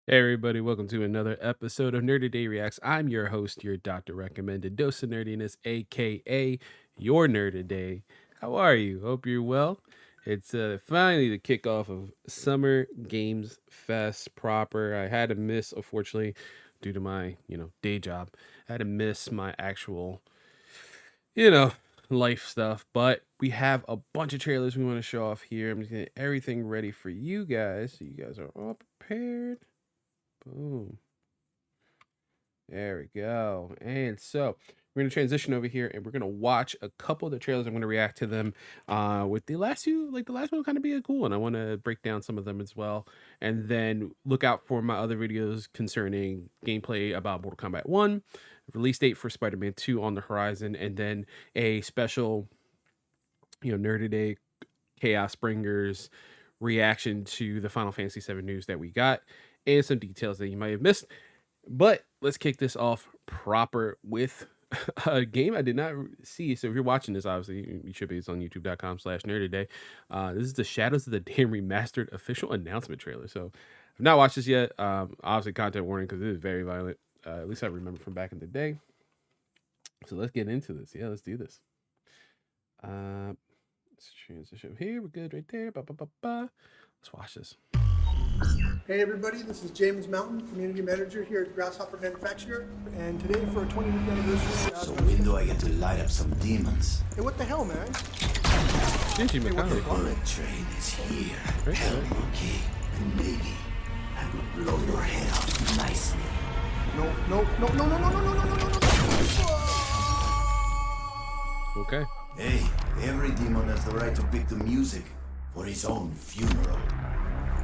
Hey everybody, welcome to another episode of Nerdy Day Reacts. I'm your host, your doctor recommended dose of nerdiness, aka your nerd today. How are you? Hope you're well. It's finally the kickoff of Summer Games Fest proper. I had to miss, unfortunately, due to my day job. I had to miss my actual you know life stuff, but we have a bunch of trailers we want to show off here. I'm just getting everything ready for you guys, so you guys are all prepared. Boom. There we go. And so we're going to transition over here and we're going to watch a couple of the trailers. I'm going to react to them with the last two. Like the last one will kind of be a cool one. I want to break down some of them as well. And then look out for my other videos concerning gameplay about Mortal Kombat 1, release date for Spider-Man 2 on the horizon, and then a special, Nerd Day Chaos Bringers reaction to the Final Fantasy 7 news that we got and some details that you might have missed. But let's kick this off proper with a game I did not see. So if you're watching this, obviously you should be. It's on youtube.com/nerdtoday. This is the Shadows of the Dam remastered official announcement trailer. So I've not watched this yet. Obviously content warning because it is very violent. At least I remember from back in the day. So let's get into this. Yeah, let's do this. Let's transition here. We're good right there. Let's watch this. Hey everybody, this is James Mountain, Community Manager here at Grasshopper Manufacturer, and today for our 20th anniversary... So when do I get to light up some demons? Hey, what the hell, man? Shinji The Mikami. bullet train is here. Right, Hell, right. monkey. And maybe I will blow your head off nicely. No. Okay. Hey, every demon has the right to pick the music for his own funeral.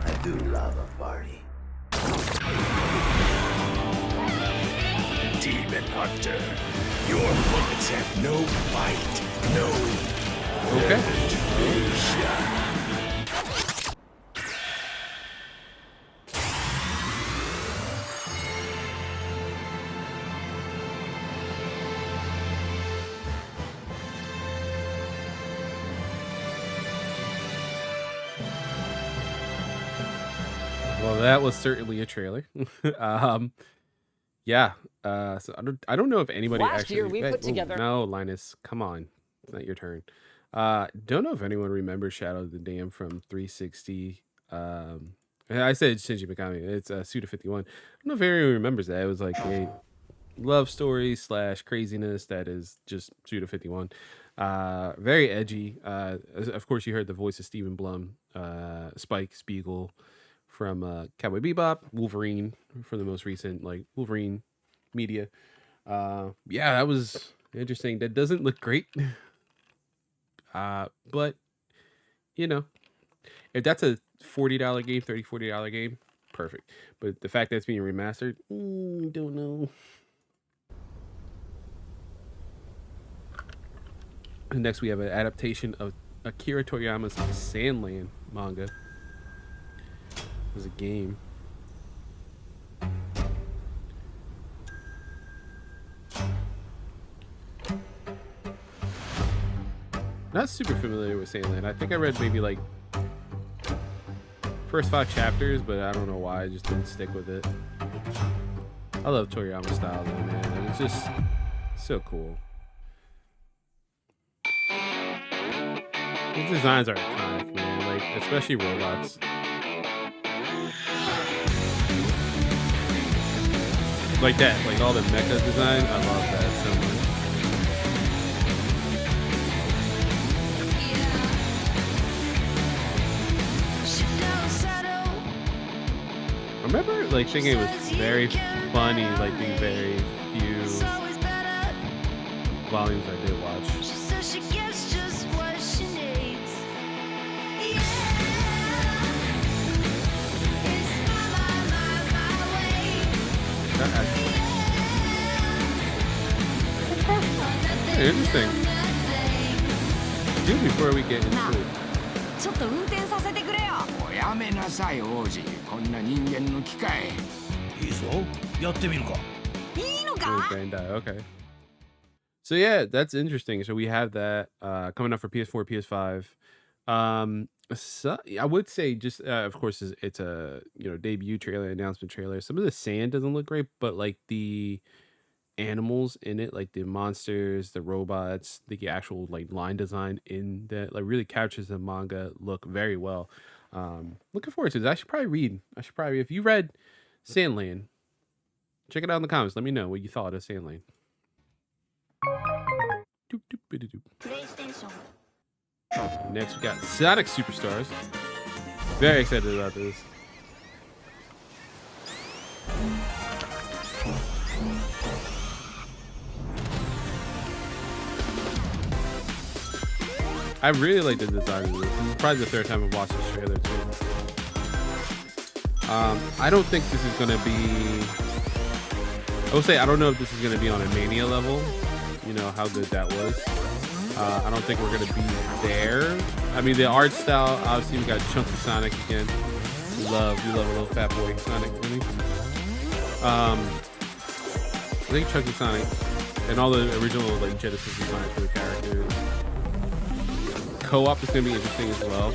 I do love a party. Demon Hunter, your bullets have no bite, no Okay. penetration. Well, that was certainly a trailer. Yeah. So I don't know if anybody Last actually. year we put together- No, Linus, come on, it's not your turn. Don't know if anyone remembers Shadow of the Dam from 360. And I said Shinji Mikami. It's Suda 51. I don't know if anyone remembers that. It was like a love story / craziness that is just Suda 51. Very edgy. Of course, you heard the voice of Stephen Blum, Spike Spiegel from Cowboy Bebop, Wolverine from the most recent like Wolverine media. Yeah, that was interesting. That doesn't look great. But you know, if that's a $40 game, $40 game, perfect. But the fact that it's being remastered, don't know. And next, we have an adaptation of Akira Toriyama's Sandland manga. It was a game. Not super familiar with Sandland. I think I read maybe like first 5 chapters, but I don't know why. I just didn't stick with it. I love Toriyama style though, man. It's just so cool. These designs are iconic, man. Like, especially robots. Like that, like all the mecha design. I love that so much. I remember like thinking it was very funny, like the very few volumes I did watch. Interesting. Dude, before we get into it, ちょっと運転させてくれよ。おやめなさい王子、こんな人間の機械。いいぞ。やってみるか。いいの oh, か？ Bandai, okay. So yeah, that's interesting. So we have that coming up for PS4, PS5. So, I would say just of course it's a debut trailer, announcement trailer. Some of the sand doesn't look great, but like the animals in it, like the monsters, the robots, the actual like line design in that like really captures the manga look very well. Looking forward to this. I should probably read. If you read Sandland, check it out in the comments. Let me know what you thought of Sandland. Doop, doop, biddy, doop. Next, we got Sonic Superstars. Very excited about this. I really like the design of this. This is probably the third time I've watched this trailer too. I don't think this is gonna be. I will say I don't know if this is gonna be on a Mania level. You know how good that was. I don't think we're gonna be there. I mean, the art style. Obviously, we got Chunky Sonic again. We love a little fat boy Sonic. Really. I think Chunky Sonic and all the original like Genesis designs for the characters. Co-op is gonna be interesting as well.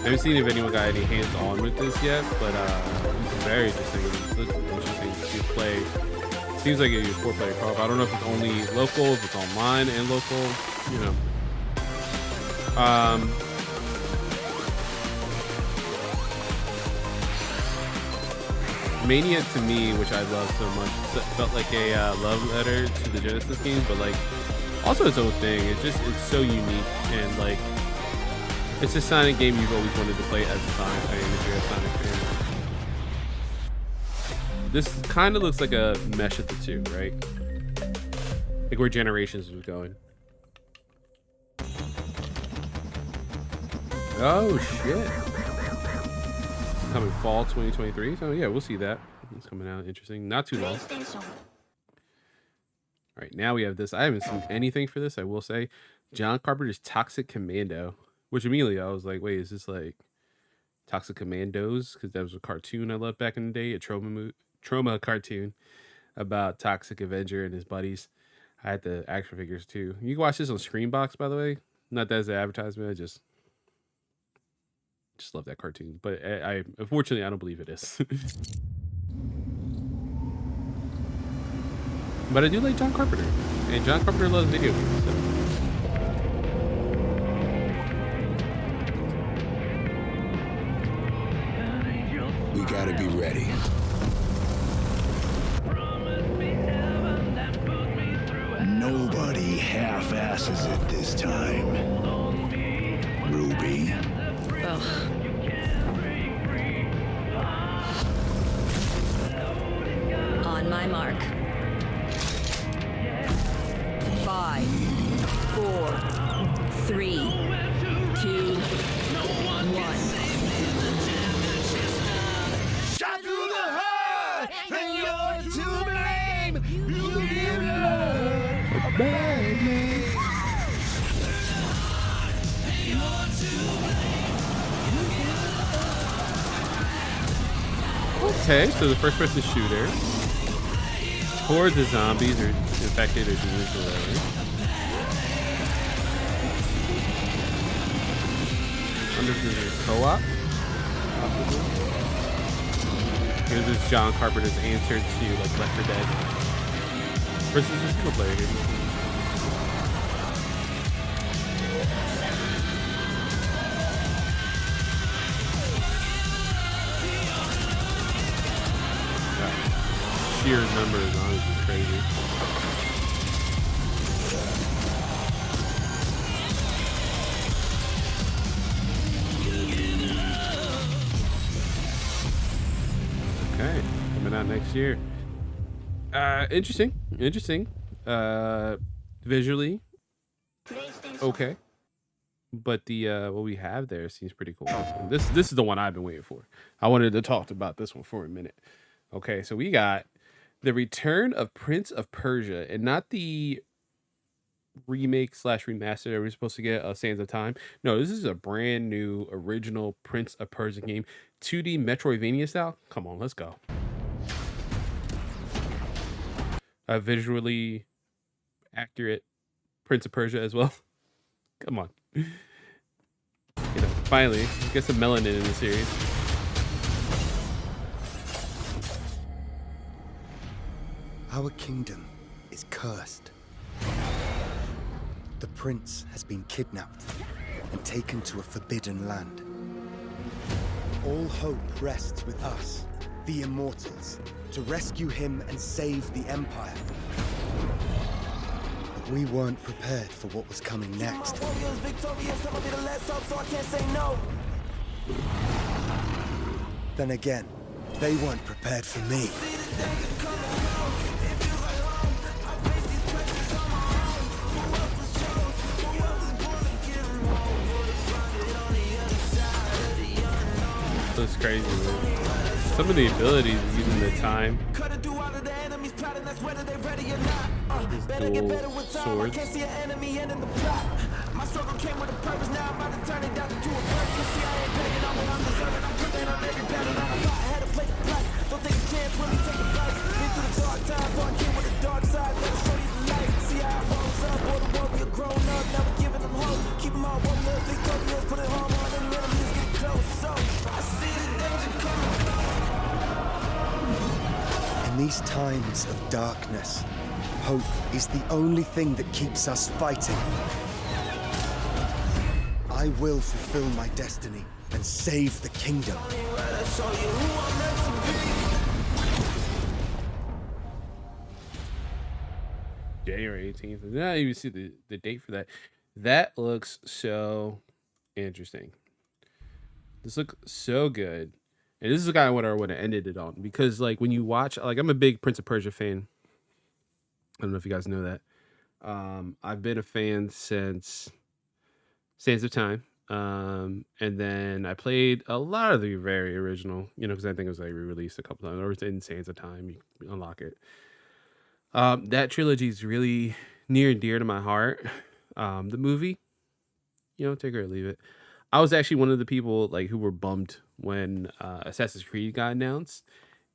I haven't seen if anyone got any hands-on with this yet, but it's very interesting. It looks interesting to play. Seems like a 4-player co-op. I don't know if it's only local, if it's online and local. You know. Mania to me, which I love so much, felt like a love letter to the Genesis game, but like also its own thing. It's so unique and like it's a Sonic game you've always wanted to play as a Sonic fan if you're a Sonic fan. This kind of looks like a mesh of the two, right? Like where Generations was going. Oh shit. Coming fall 2023. So yeah, we'll see that. It's coming out interesting. Not too long. All right, now we have this. I haven't seen anything for this, I will say. John Carpenter's Toxic Commando, which immediately I was like, wait, is this like Toxic Commandos? Because that was a cartoon I loved back in the day, a trauma cartoon about Toxic Avenger and his buddies. I had the action figures too. You can watch this on Screenbox, by the way. Not that as an advertisement. I just love that cartoon. But I unfortunately I don't believe it is. But I do like John Carpenter, and John Carpenter loves video games. So. We gotta be ready. Nobody half-asses it this time. Ruby. Ugh. On my mark. 5, 4, 3, 2, 1. Shot through the heart, and you're to blame. You give love a bad name. Okay, so the first person shooter. Hordes of zombies or infected or demons or whatever. Under the co-op. Here's this John Carpenter's answer to like Left 4 Dead versus a single player game. Sheer numbers on it is crazy. Okay, coming out next year. Interesting. Visually, okay, but the what we have there seems pretty cool. This is the one I've been waiting for. I wanted to talk about this one for a minute. Okay, so we got the Return of Prince of Persia, and not the remake / remaster that we're supposed to get, Sands of Time. No, this is a brand new original Prince of Persia game, 2D Metroidvania style. Come on, let's go. A visually accurate Prince of Persia as well. Come on. finally get some melanin in the series. Our kingdom is cursed. The prince has been kidnapped and taken to a forbidden land. All hope rests with us, the immortals, to rescue him and save the empire. But we weren't prepared for what was coming next. Then again, they weren't prepared for me. That's crazy, man. Some of the abilities using the time. Dual swords. In these times of darkness, hope is the only thing that keeps us fighting. I will fulfill my destiny and save the kingdom. January 18th. I didn't even see the date for that. That looks so interesting. This looks so good. And this is kind of what I would have ended it on. Because like when you watch, like I'm a big Prince of Persia fan. I don't know if you guys know that. I've been a fan since Sands of Time. And then I played a lot of the very original, because I think it was like re-released a couple times, or it's in Sands of Time. You unlock it. That trilogy is really near and dear to my heart. The movie, take it or leave it. I was actually one of the people like who were bummed when Assassin's Creed got announced,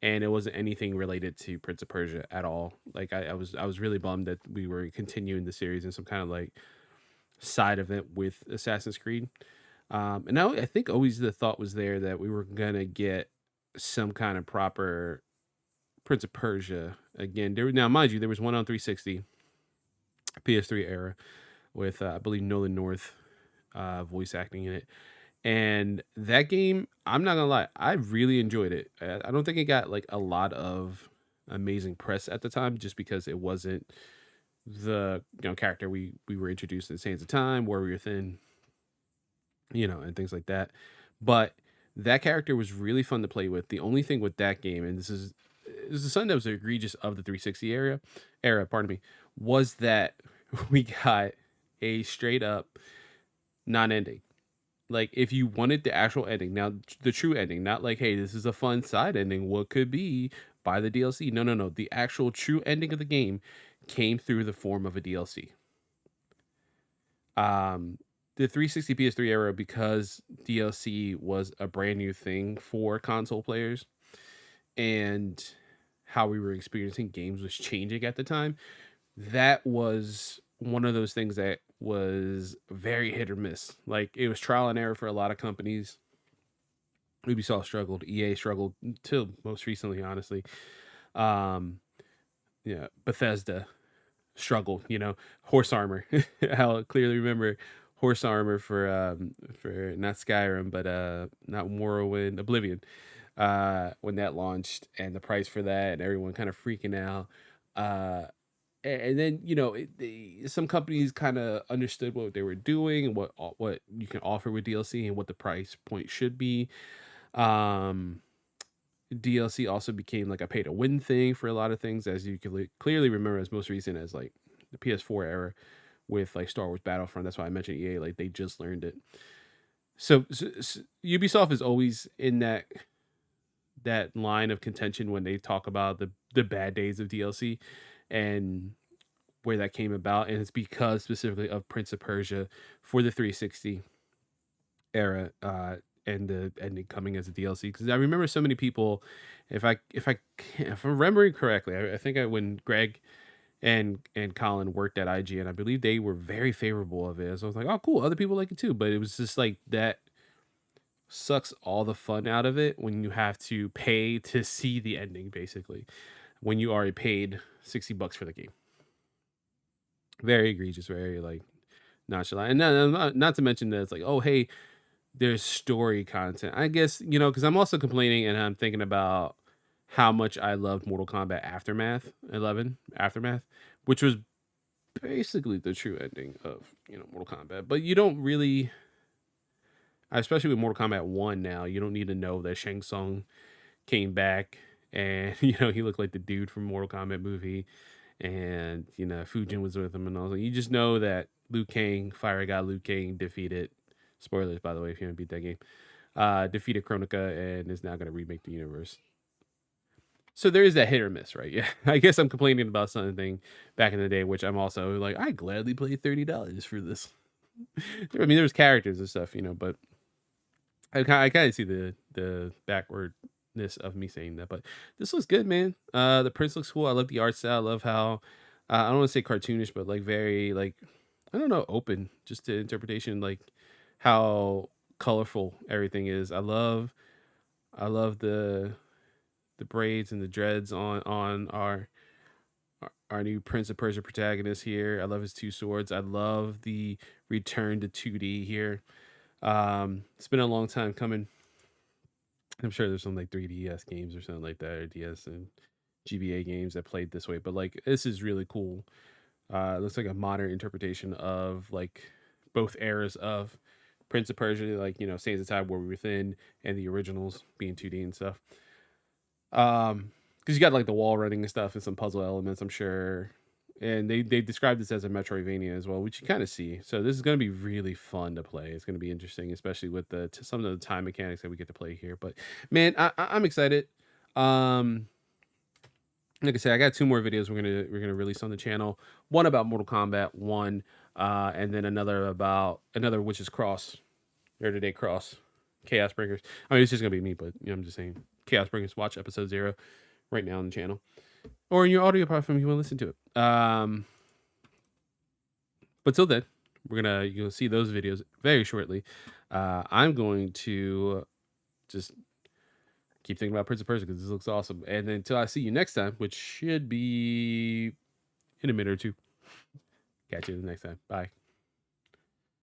and it wasn't anything related to Prince of Persia at all. Like I was really bummed that we were continuing the series in some kind of like side event with Assassin's Creed. And now I think always the thought was there that we were gonna get some kind of proper Prince of Persia again. Now, mind you, there was one on 360, PS3 era, with I believe Nolan North voice acting in it. And that game, I'm not gonna lie, I really enjoyed it. I don't think it got like a lot of amazing press at the time, just because it wasn't the character we were introduced in Sands of Time, Warrior Thin, and things like that. But that character was really fun to play with. The only thing with that game, and this is something that was egregious of the 360 era, pardon me, was that we got a straight up non-ending. Like if you wanted the actual ending, now the true ending, not like, hey, this is a fun side ending, what could be, buy the DLC. No. The actual true ending of the game came through the form of a DLC. The 360 PS3 era, because DLC was a brand new thing for console players, and how we were experiencing games was changing at the time. That was one of those things that was very hit or miss. Like it was trial and error for a lot of companies. Ubisoft struggled, EA struggled till most recently, honestly. Bethesda struggled, Horse Armor. I'll clearly remember Horse Armor for not Skyrim, but not Morrowind, Oblivion. When that launched, and the price for that, and everyone kind of freaking out. And then some companies kind of understood what they were doing and what you can offer with DLC and what the price point should be. DLC also became like a pay to win thing for a lot of things, as you can clearly remember, as most recent as like the PS4 era with like Star Wars Battlefront. That's why I mentioned EA, like they just learned it. So Ubisoft is always in that line of contention when they talk about the bad days of DLC and where that came about. And it's because specifically of Prince of Persia for the 360 era, and the ending coming as a DLC. Because I remember so many people, if I'm remembering correctly, I think when Greg and Colin worked at IGN, I believe they were very favorable of it. So I was like, oh cool, other people like it too. But it was just like that sucks all the fun out of it when you have to pay to see the ending, basically, when you already paid $60 for the game. Very egregious, very like nonchalant. And not to mention that it's like, oh, hey, there's story content. I guess, because I'm also complaining and I'm thinking about how much I loved Mortal Kombat Aftermath 11, Aftermath, which was basically the true ending of, Mortal Kombat. But you don't really, especially with Mortal Kombat 1 now, you don't need to know that Shang Tsung came back and, he looked like the dude from Mortal Kombat movie and, Fujin was with him and all that. You just know that Liu Kang, Fire God Liu Kang defeated, spoilers, by the way, if you haven't beat that game, defeated Kronika and is now going to remake the universe. So there is that hit or miss, right? Yeah, I guess I'm complaining about something back in the day, which I'm also like, I gladly paid $30 for this. I mean, there's characters and stuff, but I kind of see the backwardness of me saying that. But this looks good, man. The prince looks cool. I love the art style. I love how I don't want to say cartoonish, but like very like I don't know, open just to interpretation, like how colorful everything is. I love the braids and the dreads on our new Prince of Persia protagonist here. I love his two swords. I love the return to 2D here. It's been a long time coming. I'm sure there's some like 3DS games or something like that, or DS and GBA games that played this way, but like this is really cool. It looks like a modern interpretation of like both eras of Prince of Persia, like Sands of Time, War Within, and the originals being 2D and stuff. Because you got like the wall running and stuff and some puzzle elements, I'm sure. And they described this as a Metroidvania as well, which you kind of see. So this is going to be really fun to play. It's going to be interesting, especially with some of the time mechanics that we get to play here. But man, I'm excited. Um, like I said, I got 2 more videos we're gonna release on the channel. One about Mortal Kombat 1, and then another Witch's Cross, or Today Cross, Chaos Bringers. I mean, it's just gonna be me, but I'm just saying, Chaos Bringers. Watch episode 0 right now on the channel, or in your audio platform if you want to listen to it. But till then, you'll see those videos very shortly. I'm going to just keep thinking about Prince of Persia because this looks awesome. And then until I see you next time, which should be in a minute or two. Catch you the next time. Bye.